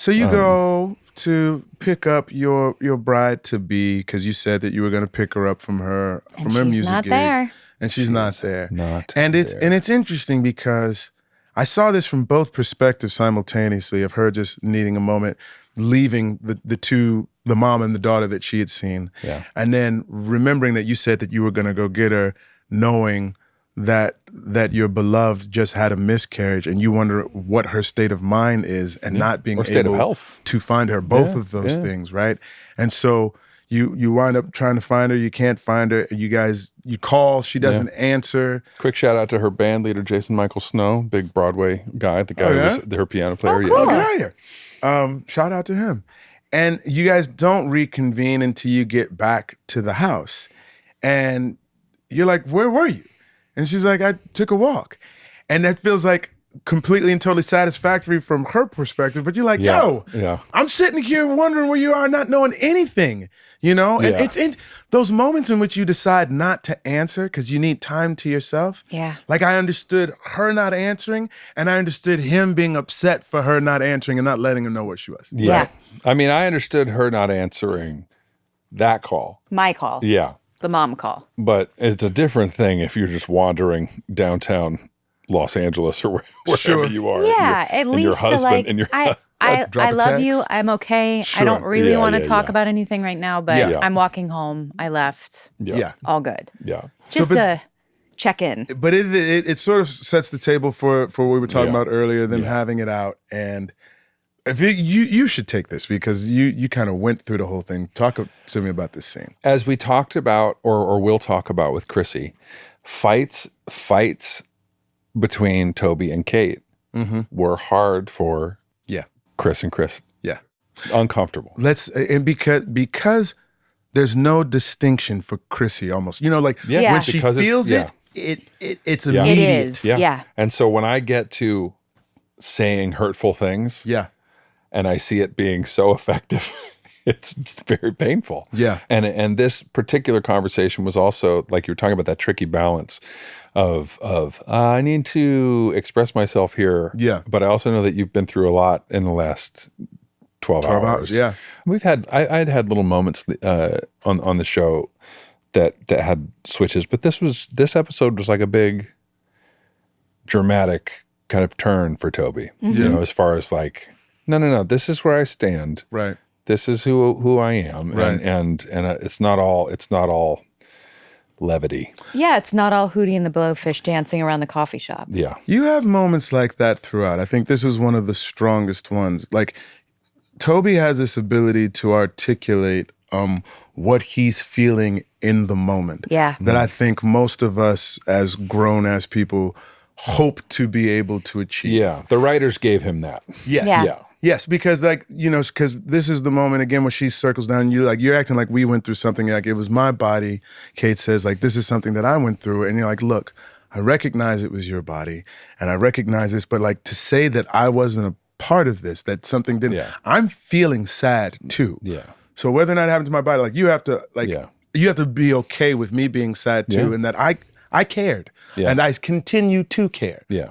So you go to pick up your bride-to-be because you said that you were going to pick her up from her music not gig. there. And she's not there. And it's interesting because I saw this from both perspectives simultaneously of her just needing a moment, leaving the mom and the daughter that she had seen. Yeah. And then remembering that you said that you were going to go get her, knowing that your beloved just had a miscarriage, and you wonder what her state of mind is, and not being able to find her. Both of those things, right? And so you wind up trying to find her. You can't find her. You call. She doesn't answer. Quick shout out to her band leader, Jason Michael Snow, big Broadway guy, the guy who was her piano player. Oh, cool. Oh, get out of here. Shout out to him. And you guys don't reconvene until you get back to the house. And you're like, where were you? And she's like, I took a walk. And that feels like completely and totally satisfactory from her perspective. But you're like, I'm sitting here wondering where you are, not knowing anything, And it's in those moments in which you decide not to answer because you need time to yourself. Yeah. Like I understood her not answering, and I understood him being upset for her not answering and not letting him know where she was. Yeah. I mean, I understood her not answering that call. My call. Yeah. The mom call. But it's a different thing if you're just wandering downtown Los Angeles or wherever you are. Yeah, at least your husband to I love you. I'm okay. Sure. I don't really want to talk about anything right now, but I'm walking home. I left. Yeah. All good. Yeah. Just to check in. But it sort of sets the table for what we were talking about earlier, them having it out. And if you should take this because you kind of went through the whole thing. Talk to me about this scene. As we talked about, or will talk about with Chrissy, fights between Toby and Kate were hard for Chris and Chris. Yeah. Uncomfortable. Because there's no distinction for Chrissy almost. When she feels it's immediate. It is. Yeah. And so when I get to saying hurtful things, and I see it being so effective, it's just very painful. Yeah. And this particular conversation was also, like you were talking about, that tricky balance of I need to express myself here. Yeah. But I also know that you've been through a lot in the last 12 hours. Yeah. I'd had little moments on the show that had switches, but this episode was like a big dramatic kind of turn for Toby. As far as like, no, this is where I stand. Right. This is who I am. Right. And it's not all levity. Yeah, it's not all Hootie and the Blowfish dancing around the coffee shop. Yeah. You have moments like that throughout. I think this is one of the strongest ones. Like Toby has this ability to articulate what he's feeling in the moment. Yeah. That I think most of us as grown-ass people hope to be able to achieve. Yeah. The writers gave him that. Yes. Yeah. Yes, because because this is the moment again when she circles down. You're acting like we went through something. Like it was my body. Kate says like this is something that I went through, and you're like, look, I recognize it was your body, and I recognize this, but like to say that I wasn't a part of this, that something didn't. Yeah. I'm feeling sad too. Yeah. So whether or not it happened to my body, like you have to be okay with me being sad too, and that I cared, and I continue to care. Yeah.